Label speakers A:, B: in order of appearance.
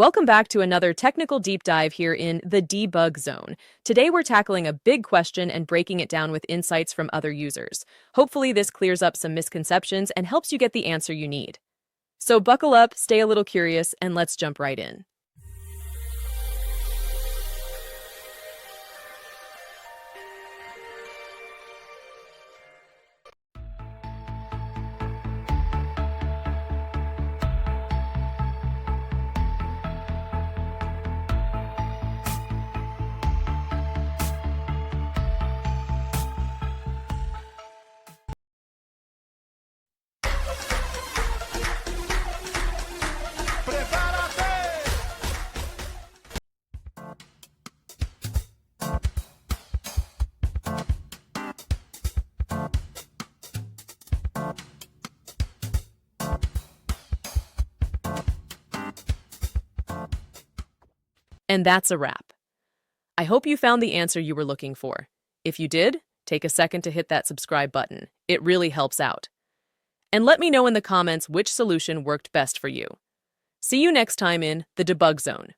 A: Welcome back to another technical deep dive here in the debug zone. Today we're tackling a big question and breaking it down with insights from other users. Hopefully this clears up some misconceptions and helps you get the answer you need. So buckle up, stay a little curious, and let's jump right in. And that's a wrap. I hope you found the answer you were looking for. If you did, take a second to hit that subscribe button. It really helps out. And let me know in the comments which solution worked best for you. See you next time in the debug zone.